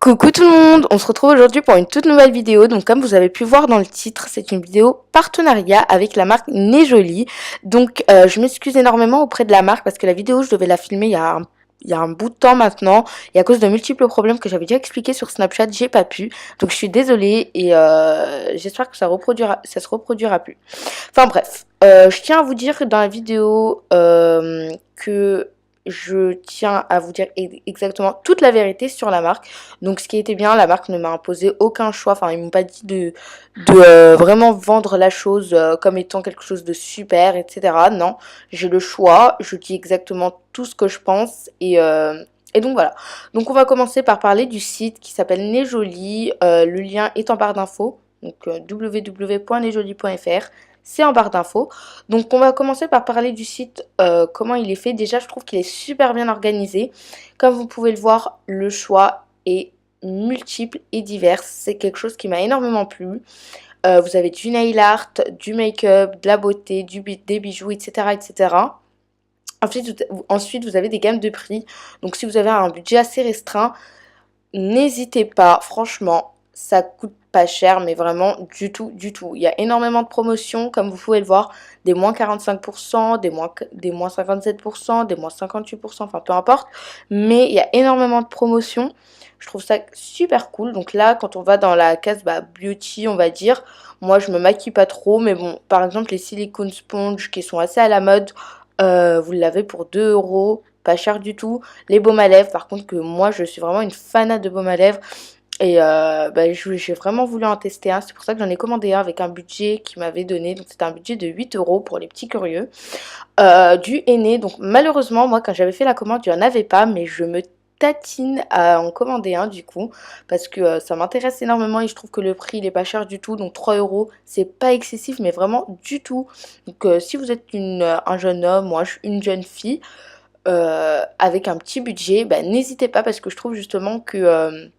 Coucou tout le monde, on se retrouve aujourd'hui pour une toute nouvelle vidéo. Donc comme vous avez pu voir dans le titre, c'est une vidéo partenariat avec la marque Nejoli. Donc je m'excuse énormément auprès de la marque parce que la vidéo je devais la filmer il y a un bout de temps maintenant et à cause de multiples problèmes que j'avais déjà expliqué sur Snapchat, j'ai pas pu. Donc je suis désolée et j'espère que ça se reproduira plus. Enfin bref, je tiens à vous dire dans la vidéo que je tiens à vous dire exactement toute la vérité sur la marque. Donc ce qui était bien, la marque ne m'a imposé aucun choix. Enfin, ils m'ont pas dit de vraiment vendre la chose comme étant quelque chose de super, etc. Non, j'ai le choix. Je dis exactement tout ce que je pense et donc voilà. Donc on va commencer par parler du site qui s'appelle Nejoli. Le lien est en barre d'infos. Donc www.nejoli.fr. C'est en barre d'infos. Donc on va commencer par parler du site, comment il est fait. Déjà, je trouve qu'il est super bien organisé. Comme vous pouvez le voir, le choix est multiple et divers. C'est quelque chose qui m'a énormément plu. Vous avez du nail art, du make-up, de la beauté, des bijoux, etc., etc. Ensuite, vous avez des gammes de prix. Donc si vous avez un budget assez restreint, n'hésitez pas, franchement, ça coûte pas cher, mais vraiment du tout, du tout. Il y a énormément de promotions, comme vous pouvez le voir, des moins 45%, des moins 57%, des moins 58%, enfin peu importe. Mais il y a énormément de promotions. Je trouve ça super cool. Donc là, quand on va dans la case beauty, on va dire, moi je me maquille pas trop, mais bon, par exemple les silicone sponges qui sont assez à la mode, vous l'avez pour 2 €, pas cher du tout. Les baumes à lèvres, par contre, que moi je suis vraiment une fanat de baumes à lèvres et j'ai vraiment voulu en tester un. C'est pour ça que j'en ai commandé un avec un budget qui m'avait donné. Donc c'était un budget de 8 € pour les petits curieux. Du henné. Donc malheureusement, moi quand j'avais fait la commande, il n'y en avait pas, mais je me tatine à en commander un du coup parce que ça m'intéresse énormément et je trouve que le prix il est pas cher du tout. Donc 3 € c'est pas excessif mais vraiment du tout. Donc si vous êtes un jeune homme ou une jeune fille avec un petit budget, n'hésitez pas parce que je trouve justement que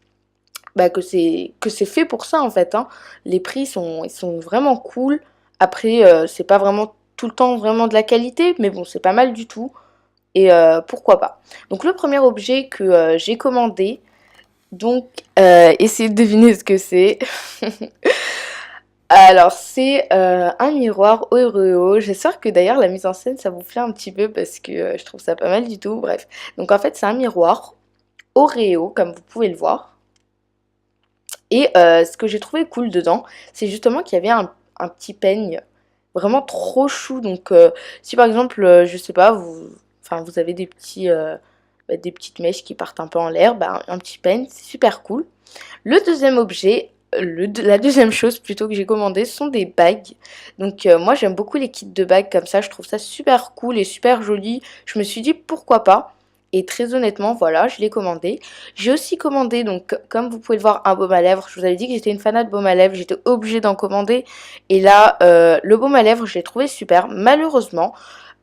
c'est fait pour ça en fait, hein. Les prix ils sont vraiment cool. Après c'est pas vraiment tout le temps vraiment de la qualité, mais bon c'est pas mal du tout. Et pourquoi pas. Donc le premier objet que j'ai commandé, donc essayez de deviner ce que c'est. Alors c'est un miroir Oreo. J'espère que d'ailleurs la mise en scène ça vous plaît un petit peu parce que je trouve ça pas mal du tout. Bref. Donc en fait c'est un miroir Oreo comme vous pouvez le voir. Et ce que j'ai trouvé cool dedans, c'est justement qu'il y avait un petit peigne vraiment trop chou. Donc si par exemple, je sais pas, vous avez des petites mèches qui partent un peu en l'air, un petit peigne, c'est super cool. Le deuxième objet, la deuxième chose plutôt que j'ai commandé, ce sont des bagues. Donc moi j'aime beaucoup les kits de bagues comme ça, je trouve ça super cool et super joli. Je me suis dit pourquoi pas. Et très honnêtement, voilà, je l'ai commandé. J'ai aussi commandé, donc comme vous pouvez le voir, un baume à lèvres. Je vous avais dit que j'étais une fanat de baume à lèvres, j'étais obligée d'en commander. Et là, le baume à lèvres, je l'ai trouvé super. Malheureusement,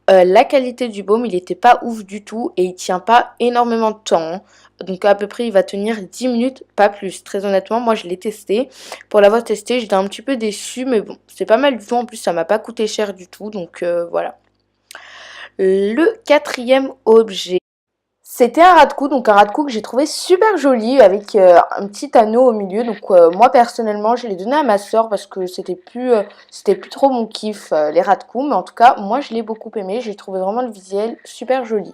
la qualité du baume, il était pas ouf du tout et il tient pas énormément de temps, hein. Donc à peu près, il va tenir 10 minutes, pas plus. Très honnêtement, moi je l'ai testé. Pour l'avoir testé, j'étais un petit peu déçue, mais bon, c'est pas mal du tout. En plus, ça m'a pas coûté cher du tout, donc voilà. Le quatrième objet. C'était un ras de cou, donc un ras de cou que j'ai trouvé super joli avec un petit anneau au milieu. Donc moi personnellement, je l'ai donné à ma soeur parce que c'était plus trop mon kiff les ras de cou, mais en tout cas, moi je l'ai beaucoup aimé, j'ai trouvé vraiment le visuel super joli.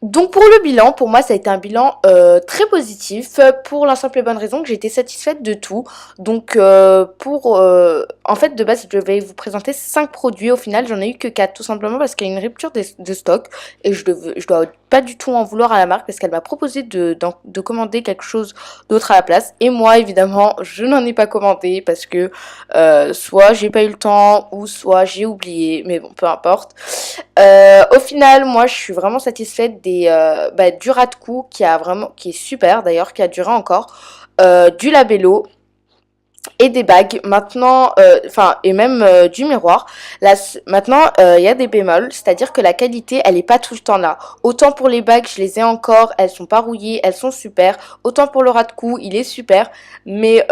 Donc pour le bilan, pour moi ça a été un bilan très positif pour la simple et bonne raison que j'ai été satisfaite de tout. Donc en fait de base je vais vous présenter 5 produits, au final j'en ai eu que 4 tout simplement parce qu'il y a une rupture de stock et je dois pas du tout en vouloir à la marque parce qu'elle m'a proposé de commander quelque chose d'autre à la place et moi évidemment je n'en ai pas commandé parce que soit j'ai pas eu le temps ou soit j'ai oublié, mais bon peu importe. Au final, moi, je suis vraiment satisfaite du ras de cou qui est super d'ailleurs, qui a duré encore, du labello et des bagues. Maintenant, et même du miroir. Là, maintenant, il y a des bémols, c'est-à-dire que la qualité, elle est pas tout le temps là. Autant pour les bagues, je les ai encore, elles sont pas rouillées, elles sont super. Autant pour le ras de cou, il est super, mais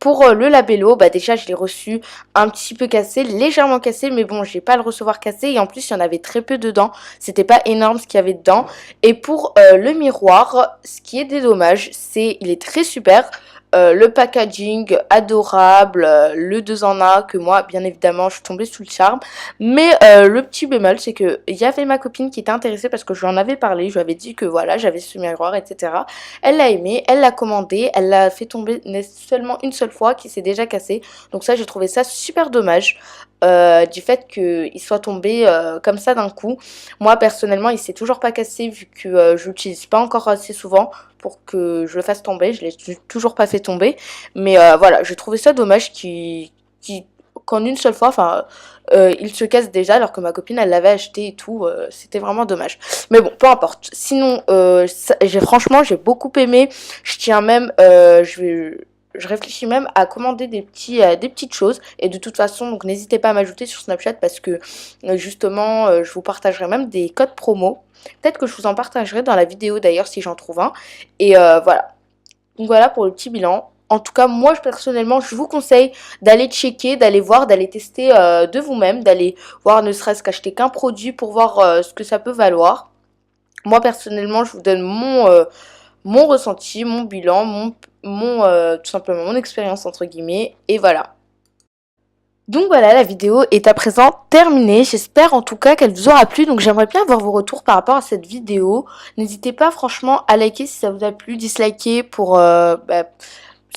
pour le labello, bah déjà je l'ai reçu un petit peu cassé, légèrement cassé, mais bon, j'ai pas à le recevoir cassé et en plus il y en avait très peu dedans, c'était pas énorme ce qu'il y avait dedans. Et pour le miroir, ce qui est des dommages, c'est il est très super. Le packaging adorable, le 2 en 1 que moi bien évidemment je suis tombée sous le charme, mais le petit bémol c'est que il y avait ma copine qui était intéressée parce que je lui en avais parlé, je lui avais dit que voilà j'avais ce miroir etc. Elle l'a aimé, elle l'a commandé, elle l'a fait tomber seulement une seule fois qui s'est déjà cassé, donc ça j'ai trouvé ça super dommage. Du fait qu'il soit tombé comme ça d'un coup. Moi personnellement il s'est toujours pas cassé vu que je l'utilise pas encore assez souvent pour que je le fasse tomber, je l'ai toujours pas fait tomber, mais voilà, j'ai trouvé ça dommage qu'en une seule fois, enfin, il se casse déjà alors que ma copine elle l'avait acheté et tout, c'était vraiment dommage. Mais bon, peu importe. Sinon, franchement j'ai beaucoup aimé. Je tiens même, je réfléchis même à commander des petites choses et de toute façon donc n'hésitez pas à m'ajouter sur Snapchat parce que justement je vous partagerai même des codes promo. Peut-être que je vous en partagerai dans la vidéo d'ailleurs si j'en trouve un. Et voilà. Donc voilà pour le petit bilan. En tout cas, moi personnellement, je vous conseille d'aller checker, d'aller voir, d'aller tester de vous-même, d'aller voir ne serait-ce qu'acheter qu'un produit pour voir ce que ça peut valoir. Moi personnellement, je vous donne mon ressenti, mon bilan, tout simplement mon expérience entre guillemets. Et voilà. Donc voilà, la vidéo est à présent terminée. J'espère en tout cas qu'elle vous aura plu. Donc j'aimerais bien avoir vos retours par rapport à cette vidéo. N'hésitez pas franchement à liker si ça vous a plu, disliker pour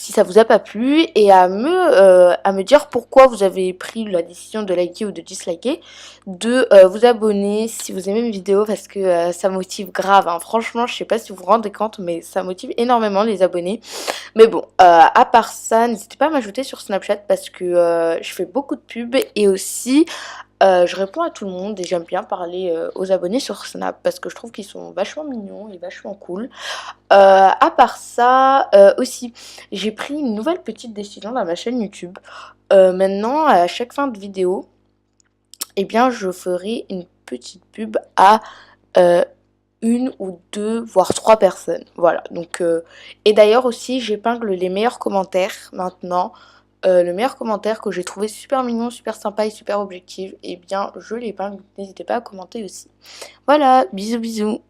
si ça vous a pas plu et à me dire pourquoi vous avez pris la décision de liker ou de disliker, de vous abonner si vous aimez mes vidéos parce que ça motive grave, hein. Franchement, je sais pas si vous vous rendez compte, mais ça motive énormément les abonnés. Mais bon, à part ça, n'hésitez pas à m'ajouter sur Snapchat parce que je fais beaucoup de pubs et aussi je réponds à tout le monde et j'aime bien parler aux abonnés sur Snap parce que je trouve qu'ils sont vachement mignons et vachement cool. À part ça, aussi, j'ai pris une nouvelle petite décision dans ma chaîne YouTube. Maintenant, à chaque fin de vidéo, eh bien, je ferai une petite pub à euh, une ou deux, voire trois personnes. Voilà. Donc, et d'ailleurs aussi, j'épingle les meilleurs commentaires maintenant. Le meilleur commentaire que j'ai trouvé super mignon, super sympa et super objectif, eh bien, je l'épingle. N'hésitez pas à commenter aussi. Voilà, bisous bisous.